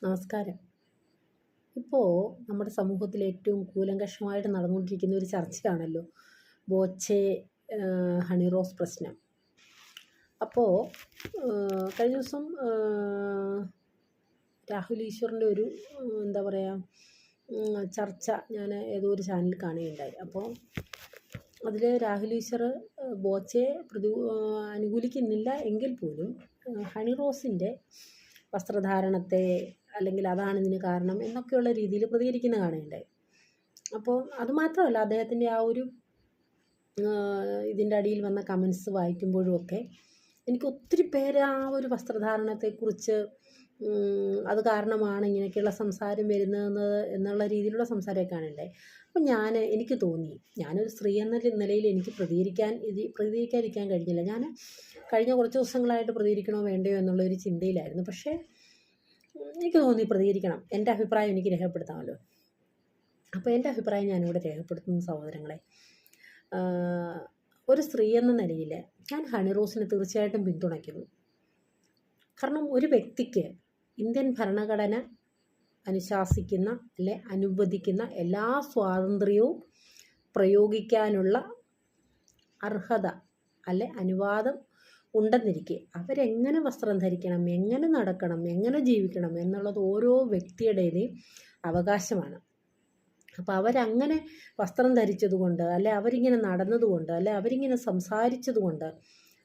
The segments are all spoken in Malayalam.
നമസ്കാരം. ഇപ്പോൾ നമ്മുടെ സമൂഹത്തിൽ ഏറ്റവും കൂലങ്കഷമായിട്ട് നടന്നുകൊണ്ടിരിക്കുന്ന ഒരു ചർച്ചയാണല്ലോ ബോച്ചെ ഹണി റോസ് പ്രശ്നം. അപ്പോൾ കഴിഞ്ഞ ദിവസം രാഹുൽ ഈശ്വറിൻ്റെ ഒരു എന്താ പറയുക ചർച്ച ഞാൻ ഏതോ ഒരു ചാനലിൽ കാണുകയുണ്ടായി. അപ്പോൾ അതിൽ രാഹുൽ ഈശ്വർ ബോച്ചയെ അനുകൂലിക്കുന്നില്ല എങ്കിൽ പോലും ഹണി റോസിൻ്റെ വസ്ത്രധാരണത്തെ അല്ലെങ്കിൽ അതാണ് ഇതിന് കാരണം എന്നൊക്കെയുള്ള രീതിയിൽ പ്രതികരിക്കുന്ന കാണുകയുണ്ടായി. അപ്പോൾ അതുമാത്രമല്ല, അദ്ദേഹത്തിൻ്റെ ആ ഒരു ഇതിൻ്റെ അടിയിൽ വന്ന കമൻസ് വായിക്കുമ്പോഴും ഒക്കെ എനിക്ക് ഒത്തിരി പേര് ആ ഒരു വസ്ത്രധാരണത്തെക്കുറിച്ച് അത് കാരണമാണ് ഇങ്ങനെയൊക്കെയുള്ള സംസാരം വരുന്നത് എന്നുള്ള രീതിയിലുള്ള സംസാരമൊക്കെ കാണുന്നുണ്ടായി. അപ്പം എനിക്ക് തോന്നി, ഞാനൊരു സ്ത്രീ എന്ന നിലയിൽ എനിക്ക് പ്രതികരിക്കാതിരിക്കാൻ കഴിഞ്ഞില്ല. ഞാൻ കഴിഞ്ഞ കുറച്ച് ദിവസങ്ങളായിട്ട് പ്രതികരിക്കണോ വേണ്ടയോ എന്നുള്ളൊരു ചിന്തയിലായിരുന്നു. പക്ഷേ എനിക്ക് തോന്നി പ്രതികരിക്കണം, എൻ്റെ അഭിപ്രായം എനിക്ക് രേഖപ്പെടുത്താമല്ലോ. അപ്പോൾ എൻ്റെ അഭിപ്രായം ഞാനിവിടെ രേഖപ്പെടുത്തുന്ന സഹോദരങ്ങളെ, ഒരു സ്ത്രീ എന്ന നിലയിൽ ഞാൻ ഹണി റോസിനെ തീർച്ചയായിട്ടും പിന്തുണയ്ക്കുന്നു. കാരണം ഒരു വ്യക്തിക്ക് ഇന്ത്യൻ ഭരണഘടന അനുശാസിക്കുന്ന അനുവദിക്കുന്ന എല്ലാ സ്വാതന്ത്ര്യവും പ്രയോഗിക്കാനുള്ള അർഹത അനുവാദം ഉണ്ടെന്നിരിക്കെ അവരെങ്ങനെ വസ്ത്രം ധരിക്കണം, എങ്ങനെ നടക്കണം, എങ്ങനെ ജീവിക്കണം എന്നുള്ളത് ഓരോ വ്യക്തിയുടേയും അവകാശമാണ്. അപ്പോൾ അവരങ്ങനെ വസ്ത്രം ധരിച്ചതുകൊണ്ട് അവരിങ്ങനെ നടന്നതുകൊണ്ട് അവരിങ്ങനെ സംസാരിച്ചതുകൊണ്ട്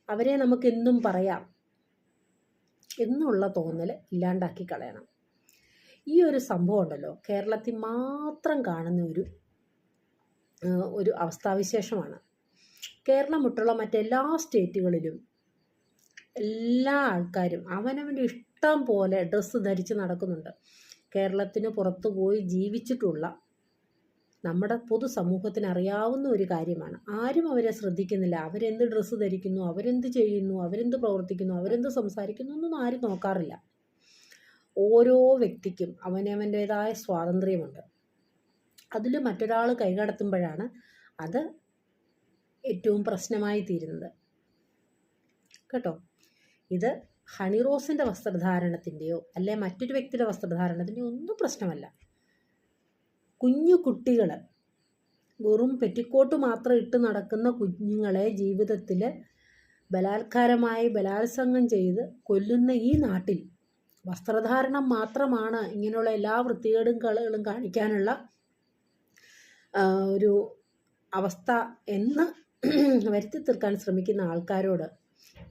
അവരെ നമുക്കെന്നും പറയാം എന്നുള്ള തോന്നൽ ഇല്ലാണ്ടാക്കി കളയണം. ഈ ഒരു സംഭവം ഉണ്ടല്ലോ, കേരളത്തിൽ മാത്രം കാണുന്ന ഒരു അവസ്ഥാവിശേഷമാണ്. കേരളം വിട്ടുള്ള മറ്റെല്ലാ സ്റ്റേറ്റുകളിലും എല്ലാ ആൾക്കാരും അവനവൻ്റെ ഇഷ്ടം പോലെ ഡ്രസ്സ് ധരിച്ച് നടക്കുന്നുണ്ട്. കേരളത്തിന് പുറത്തു പോയി ജീവിച്ചിട്ടുള്ള നമ്മുടെ പൊതുസമൂഹത്തിന് അറിയാവുന്ന ഒരു കാര്യമാണ്. ആരും അവരെ ശ്രദ്ധിക്കുന്നില്ല. അവരെന്ത് ഡ്രസ്സ് ധരിക്കുന്നു, അവരെന്ത് ചെയ്യുന്നു, അവരെന്ത് പ്രവർത്തിക്കുന്നു, അവരെന്ത് സംസാരിക്കുന്നു എന്നൊന്നും ആരും നോക്കാറില്ല. ഓരോ വ്യക്തിക്കും അവനവൻ്റേതായ സ്വാതന്ത്ര്യമുണ്ട്. അതിൽ മറ്റൊരാൾ കൈകടത്തുമ്പോഴാണ് അത് ഏറ്റവും പ്രശ്നമായി തീരുന്നത് കേട്ടോ. ഇത് ഹണി റോസിൻ്റെ വസ്ത്രധാരണത്തിൻ്റെയോ മറ്റൊരു വ്യക്തിയുടെ വസ്ത്രധാരണത്തിൻ്റെയോ ഒന്നും പ്രശ്നമല്ല. കുഞ്ഞു കുട്ടികൾ, വെറും പെറ്റിക്കോട്ട് മാത്രം ഇട്ട് നടക്കുന്ന കുഞ്ഞുങ്ങളെ ജീവിതത്തിൽ ബലാത്സംഗം ചെയ്ത് കൊല്ലുന്ന ഈ നാട്ടിൽ വസ്ത്രധാരണം മാത്രമാണ് ഇങ്ങനെയുള്ള എല്ലാ വൃത്തികേടും കളകളും കാണിക്കാനുള്ള ഒരു അവസ്ഥ എന്ന് വരുത്തി തീർക്കാൻ ശ്രമിക്കുന്ന ആൾക്കാരോട്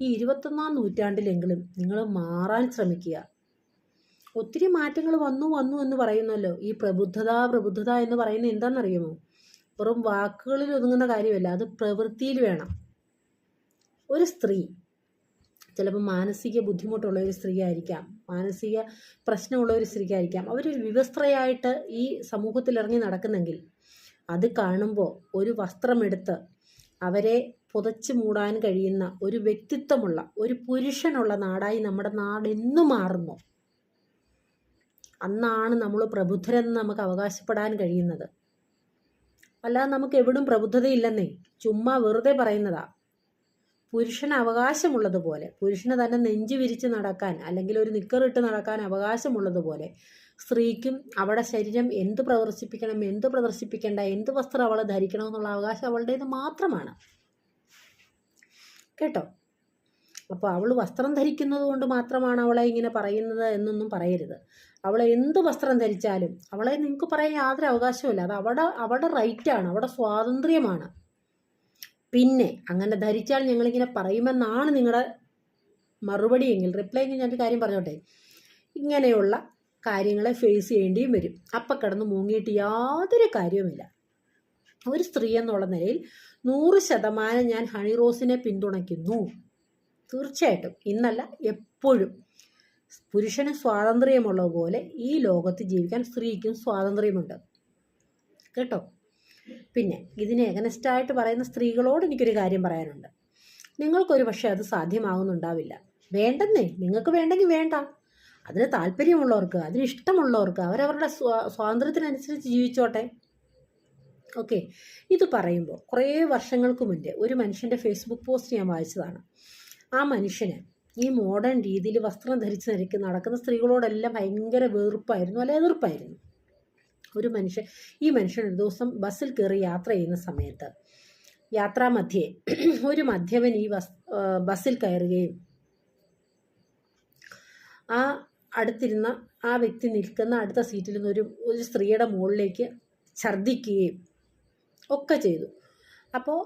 ഈ 21-ാം നൂറ്റാണ്ടിലെങ്കിലും നിങ്ങൾ മാറാൻ ശ്രമിക്കുക. ഒത്തിരി മാറ്റങ്ങൾ വന്നു എന്ന് പറയുന്നല്ലോ. ഈ പ്രബുദ്ധത എന്ന് പറയുന്നത് എന്താണെന്നറിയുമോ? വെറും വാക്കുകളിൽ ഒതുങ്ങുന്ന കാര്യമല്ല, അത് പ്രവൃത്തിയിൽ വേണം. ഒരു സ്ത്രീ ചിലപ്പോൾ മാനസിക ബുദ്ധിമുട്ടുള്ള ഒരു സ്ത്രീ ആയിരിക്കാം, മാനസിക പ്രശ്നമുള്ള ഒരു സ്ത്രീക്കായിരിക്കാം. അവരൊരു വിവസ്ത്രയായിട്ട് ഈ സമൂഹത്തിൽ ഇറങ്ങി നടക്കുന്നെങ്കിൽ അത് കാണുമ്പോൾ ഒരു വസ്ത്രമെടുത്ത് അവരെ പുതച്ചു മൂടാൻ കഴിയുന്ന ഒരു വ്യക്തിത്വമുള്ള ഒരു പുരുഷനുള്ള നാടായി നമ്മുടെ നാട് എന്ന് മാറുന്നു, അന്നാണ് നമ്മൾ പ്രബുദ്ധരെന്ന് നമുക്ക് അവകാശപ്പെടാൻ കഴിയുന്നത്. അല്ലാതെ നമുക്ക് എവിടും പ്രബുദ്ധതയില്ലെന്നേ, ചുമ്മാ വെറുതെ പറയുന്നതാ. പുരുഷന് അവകാശമുള്ളതുപോലെ, പുരുഷന് തന്നെ നെഞ്ചു വിരിച്ച് നടക്കാൻ അല്ലെങ്കിൽ ഒരു നിക്കറിട്ട് നടക്കാൻ അവകാശമുള്ളതുപോലെ സ്ത്രീക്കും അവളുടെ ശരീരം എന്ത് പ്രദർശിപ്പിക്കണം, എന്ത് പ്രദർശിപ്പിക്കേണ്ട, എന്ത് വസ്ത്രം അവൾ ധരിക്കണം എന്നുള്ള അവകാശം അവളുടേത് മാത്രമാണ് കേട്ടോ. അപ്പോൾ അവൾ വസ്ത്രം ധരിക്കുന്നത് കൊണ്ട് മാത്രമാണ് അവളെ ഇങ്ങനെ പറയുന്നത് എന്നൊന്നും പറയരുത്. അവളെ എന്ത് വസ്ത്രം ധരിച്ചാലും അവളെ നിങ്ങൾക്ക് പറയാൻ യാതൊരു അവകാശമില്ല. അത് അവളുടെ റൈറ്റാണ്, അവളുടെ സ്വാതന്ത്ര്യമാണ്. പിന്നെ അങ്ങനെ ധരിച്ചാൽ ഞങ്ങളിങ്ങനെ പറയുമെന്നാണ് നിങ്ങളുടെ മറുപടി എങ്കിൽ, റിപ്ലൈ എങ്കിൽ ഞാനൊരു കാര്യം പറഞ്ഞോട്ടെ, ഇങ്ങനെയുള്ള കാര്യങ്ങളെ ഫേസ് ചെയ്യേണ്ടിയും വരും. അപ്പം കിടന്ന് മുങ്ങിയിട്ട് യാതൊരു കാര്യവുമില്ല. ഒരു സ്ത്രീ എന്നുള്ള നിലയിൽ 100% ഞാൻ ഹണി റോസിനെ പിന്തുണയ്ക്കുന്നു. തീർച്ചയായിട്ടും, ഇന്നല്ല എപ്പോഴും പുരുഷന് സ്വാതന്ത്ര്യമുള്ളതുപോലെ ഈ ലോകത്ത് ജീവിക്കാൻ സ്ത്രീക്കും സ്വാതന്ത്ര്യമുണ്ട് കേട്ടോ. പിന്നെ ഇതിനെ എഗനസ്റ്റായിട്ട് പറയുന്ന സ്ത്രീകളോട് എനിക്കൊരു കാര്യം പറയാനുണ്ട്. നിങ്ങൾക്കൊരു പക്ഷേ അത് സാധ്യമാകുന്നുണ്ടാവില്ല. വേണ്ടെന്നേ, നിങ്ങൾക്ക് വേണ്ടെങ്കിൽ വേണ്ട. അതിന് താല്പര്യമുള്ളവർക്ക്, അതിന് ഇഷ്ടമുള്ളവർക്ക് അവരവരുടെ സ്വാതന്ത്ര്യത്തിനനുസരിച്ച് ജീവിച്ചോട്ടെ. ഓക്കെ. ഇത് പറയുമ്പോൾ കുറേ വർഷങ്ങൾക്ക് മുന്നേ ഒരു മനുഷ്യൻ്റെ ഫേസ്ബുക്ക് പോസ്റ്റ് ഞാൻ വായിച്ചതാണ്. ആ മനുഷ്യന് ഈ മോഡേൺ രീതിയിൽ വസ്ത്രം ധരിച്ച് നടക്കുന്ന സ്ത്രീകളോടെല്ലാം ഭയങ്കര വെറുപ്പായിരുന്നു, അല്ലെ എതിർപ്പായിരുന്നു. ഈ മനുഷ്യൻ ഒരു ദിവസം ബസ്സിൽ കയറി യാത്ര ചെയ്യുന്ന സമയത്ത് യാത്രാമധ്യേ ഒരു മദ്യപൻ ഈ ബസ്സിൽ കയറുകയും ആ അടുത്തിരുന്ന ആ വ്യക്തി നിൽക്കുന്ന അടുത്ത സീറ്റിൽ നിന്ന് ഒരു സ്ത്രീയുടെ മുകളിലേക്ക് ഛർദ്ദിക്കുകയും ഒക്കെ ചെയ്തു. അപ്പോൾ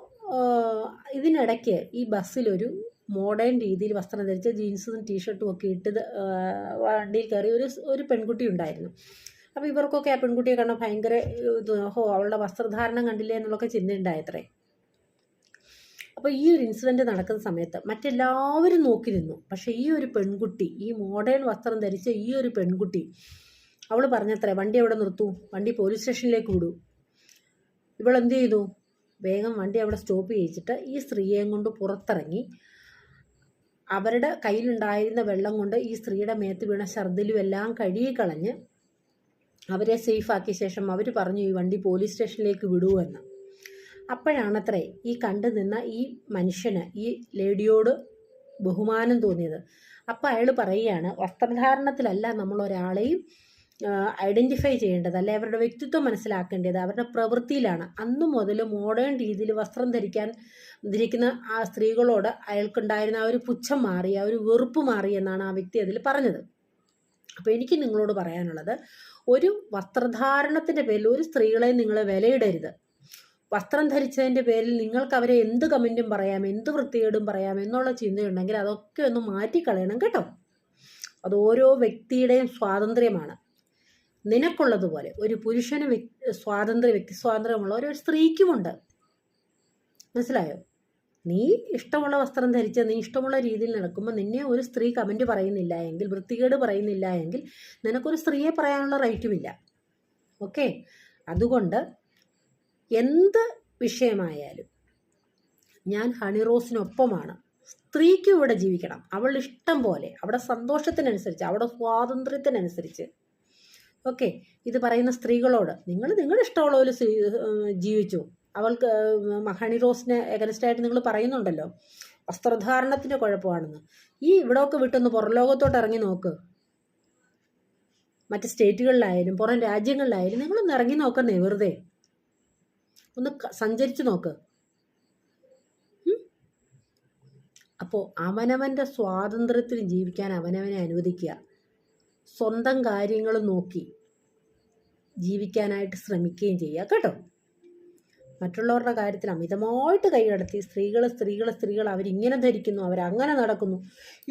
ഇതിനിടയ്ക്ക് ഈ ബസ്സിലൊരു മോഡേൺ രീതിയിൽ വസ്ത്രം ധരിച്ച ജീൻസും ടീഷർട്ടും ഒക്കെ ഇട്ട് വണ്ടിയിൽ കയറി ഒരു പെൺകുട്ടി ഉണ്ടായിരുന്നു. അപ്പോൾ ഇവർക്കൊക്കെ ആ പെൺകുട്ടിയെ കാണാൻ ഭയങ്കര അവളുടെ വസ്ത്രധാരണം കണ്ടില്ലേ എന്നുള്ളൊക്കെ ചിന്തയുണ്ടായത്രേ. അപ്പോൾ ഈ ഒരു ഇൻസിഡൻറ്റ് നടക്കുന്ന സമയത്ത് മറ്റെല്ലാവരും നോക്കി നിന്നു. പക്ഷേ ഈ ഒരു പെൺകുട്ടി, ഈ മോഡേൺ വസ്ത്രം ധരിച്ച ഈ ഒരു പെൺകുട്ടി, അവൾ പറഞ്ഞത്രേ, വണ്ടി അവിടെ നിർത്തൂ, വണ്ടി പോലീസ് സ്റ്റേഷനിലേക്ക് വിടൂ. ഇവളെന്ത് ചെയ്തു? വേഗം വണ്ടി അവിടെ സ്റ്റോപ്പ് ചെയ്യിച്ചിട്ട് ഈ സ്ത്രീയെയും കൊണ്ട് പുറത്തിറങ്ങി അവരുടെ കയ്യിലുണ്ടായിരുന്ന വെള്ളം കൊണ്ട് ഈ സ്ത്രീയുടെ മേത്ത് വീണ ഛർദിലും എല്ലാം കഴുകിക്കളഞ്ഞ് അവരെ സേഫാക്കിയ ശേഷം അവർ പറഞ്ഞു ഈ വണ്ടി പോലീസ് സ്റ്റേഷനിലേക്ക് വിടൂ എന്ന്. അപ്പോഴാണത്രേ ഈ കണ്ടു നിന്ന ഈ മനുഷ്യന് ഈ ലേഡിയോട് ബഹുമാനം തോന്നിയത്. അപ്പോൾ അയാൾ പറയുകയാണ്, വസ്ത്രധാരണത്തിലല്ല നമ്മളൊരാളെയും ഐഡൻറ്റിഫൈ ചെയ്യേണ്ടത്, അല്ലെ അവരുടെ വ്യക്തിത്വം മനസ്സിലാക്കേണ്ടത് അവരുടെ പ്രവൃത്തിയിലാണ്. അന്നു മുതൽ മോഡേൺ രീതിയിൽ വസ്ത്രം ധരിക്കുന്ന ആ സ്ത്രീകളോട് അയാൾക്കുണ്ടായിരുന്ന ആ ഒരു പുച്ഛം മാറി, ആ ഒരു വെറുപ്പ് മാറി എന്നാണ് ആ വ്യക്തി അതിൽ പറഞ്ഞത്. അപ്പോൾ എനിക്ക് നിങ്ങളോട് പറയാനുള്ളത്, ഒരു വസ്ത്രധാരണത്തിൻ്റെ പേരിൽ ഒരു സ്ത്രീകളെ നിങ്ങൾ വിലയിടരുത്. വസ്ത്രം ധരിച്ചതിൻ്റെ പേരിൽ നിങ്ങൾക്ക് അവരെ എന്ത് കമൻറ്റും പറയാം, എന്ത് വൃത്തികേടും പറയാം എന്നുള്ള ചിന്തയുണ്ടെങ്കിൽ അതൊക്കെ ഒന്ന് മാറ്റിക്കളയണം കേട്ടോ. അത് ഓരോ വ്യക്തിയുടെയും സ്വാതന്ത്ര്യമാണ്. നിനക്കുള്ളതുപോലെ ഒരു പുരുഷന് വ്യക്തി സ്വാതന്ത്ര്യമുള്ള ഒരു സ്ത്രീക്കുമുണ്ട്. മനസ്സിലായോ? നീ ഇഷ്ടമുള്ള വസ്ത്രം ധരിച്ച് നീ ഇഷ്ടമുള്ള രീതിയിൽ നടക്കുമ്പോൾ നിന്നെ ഒരു സ്ത്രീ കമൻറ്റ് പറയുന്നില്ല എങ്കിൽ, വൃത്തികേട് പറയുന്നില്ല എങ്കിൽ നിനക്കൊരു സ്ത്രീയെ പറയാനുള്ള റൈറ്റുമില്ല. ഓക്കെ? അതുകൊണ്ട് എന്ത് വിഷയമായാലും ഞാൻ ഹണിറോസിനൊപ്പമാണ്. സ്ത്രീക്കും ഇവിടെ ജീവിക്കണം, അവളുടെ ഇഷ്ടം പോലെ, അവിടെ സന്തോഷത്തിനനുസരിച്ച്, അവിടെ സ്വാതന്ത്ര്യത്തിനനുസരിച്ച്. ഓക്കെ? ഇത് പറയുന്ന സ്ത്രീകളോട് നിങ്ങളുടെ ഇഷ്ടമുള്ള ഒരു ജീവിച്ചു. അവൾക്ക് ഹണിറോസിനെ എഗനസ്റ്റായിട്ട് നിങ്ങൾ പറയുന്നുണ്ടല്ലോ വസ്ത്രധാരണത്തിൻ്റെ കുഴപ്പമാണെന്ന്. ഈ ഇവിടെയൊക്കെ വിട്ടൊന്ന് പുറംലോകത്തോട്ട് ഇറങ്ങി നോക്ക്. മറ്റ് സ്റ്റേറ്റുകളിലായാലും പുറം രാജ്യങ്ങളിലായാലും നിങ്ങളൊന്ന് ഇറങ്ങി നോക്കുന്നേ, വെറുതെ ഒന്ന് സഞ്ചരിച്ചു നോക്ക്. അപ്പോൾ അവനവൻ്റെ സ്വാതന്ത്ര്യത്തിന് ജീവിക്കാൻ അവനവനെ അനുവദിക്കുക. സ്വന്തം കാര്യങ്ങൾ നോക്കി ജീവിക്കാനായിട്ട് ശ്രമിക്കുകയും ചെയ്യുക കേട്ടോ. മറ്റുള്ളവരുടെ കാര്യത്തിൽ അമിതമായിട്ട് കൈകടത്തി സ്ത്രീകൾ അവരിങ്ങനെ ധരിക്കുന്നു, അവരങ്ങനെ നടക്കുന്നു.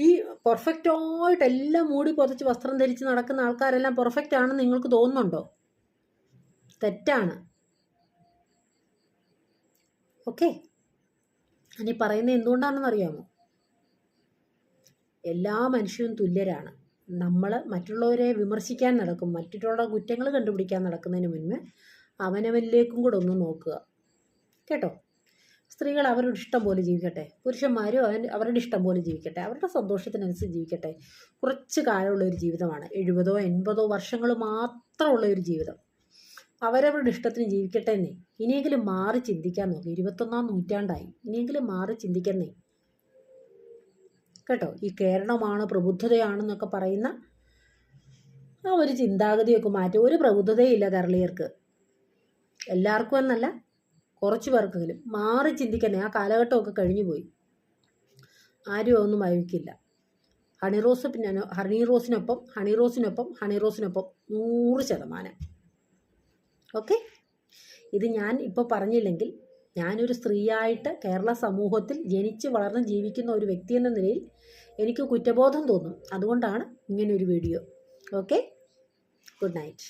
ഈ പെർഫെക്റ്റായിട്ട് എല്ലാം മൂടി പൊതച്ച് വസ്ത്രം ധരിച്ച് നടക്കുന്ന ആൾക്കാരെല്ലാം പെർഫെക്റ്റ് ആണെന്ന് നിങ്ങൾക്ക് തോന്നുന്നുണ്ടോ? തെറ്റാണ്. ഓക്കെ? ഇനി പറയുന്നത് എന്തുകൊണ്ടാണെന്ന് അറിയാമോ? എല്ലാ മനുഷ്യരും തുല്യരാണ്. നമ്മൾ മറ്റുള്ളവരെ വിമർശിക്കാൻ നടക്കും, മറ്റുള്ളവരുടെ കുറ്റങ്ങൾ കണ്ടുപിടിക്കാൻ നടക്കുന്നതിന് മുന്നേ അവനവനിലേക്കും കൂടെ ഒന്ന് നോക്കുക കേട്ടോ. സ്ത്രീകൾ അവരുടെ ഇഷ്ടം പോലെ ജീവിക്കട്ടെ, പുരുഷന്മാരും അവരുടെ ഇഷ്ടം പോലെ ജീവിക്കട്ടെ, അവരുടെ സന്തോഷത്തിനനുസരിച്ച് ജീവിക്കട്ടെ. കുറച്ച് കാലമുള്ള ഒരു ജീവിതമാണ്, 70 80 വർഷങ്ങൾ മാത്രമുള്ള ഒരു ജീവിതം. അവരവരുടെ ഇഷ്ടത്തിന് ജീവിക്കട്ടെ എന്നേ. ഇനിയെങ്കിലും മാറി ചിന്തിക്കാൻ നോക്കി. 21-ാം നൂറ്റാണ്ടായി, ഇനിയെങ്കിലും മാറി ചിന്തിക്കുന്നേ കേട്ടോ. ഈ കേരളമാണ് പ്രബുദ്ധതയാണെന്നൊക്കെ പറയുന്ന ആ ഒരു ചിന്താഗതിയൊക്കെ മാറ്റി. ഒരു പ്രബുദ്ധതയില്ല കേരളീയർക്ക്, എല്ലാവർക്കും എന്നല്ല, കുറച്ച് പേർക്കെങ്കിലും മാറി ചിന്തിക്കുന്നേ. ആ കാലഘട്ടമൊക്കെ കഴിഞ്ഞു പോയി. ആരും ഒന്നും വഹിക്കില്ല. ഹണിറോസിനൊപ്പം 100%. ഓക്കെ? ഇത് ഞാൻ ഇപ്പോൾ പറഞ്ഞില്ലെങ്കിൽ ഞാനൊരു സ്ത്രീയായിട്ട് കേരള സമൂഹത്തിൽ ജനിച്ച് വളർന്ന് ജീവിക്കുന്ന ഒരു വ്യക്തി എന്ന നിലയിൽ എനിക്ക് കുറ്റബോധം തോന്നും. അതുകൊണ്ടാണ് ഇങ്ങനൊരു വീഡിയോ. ഓക്കെ? Good night.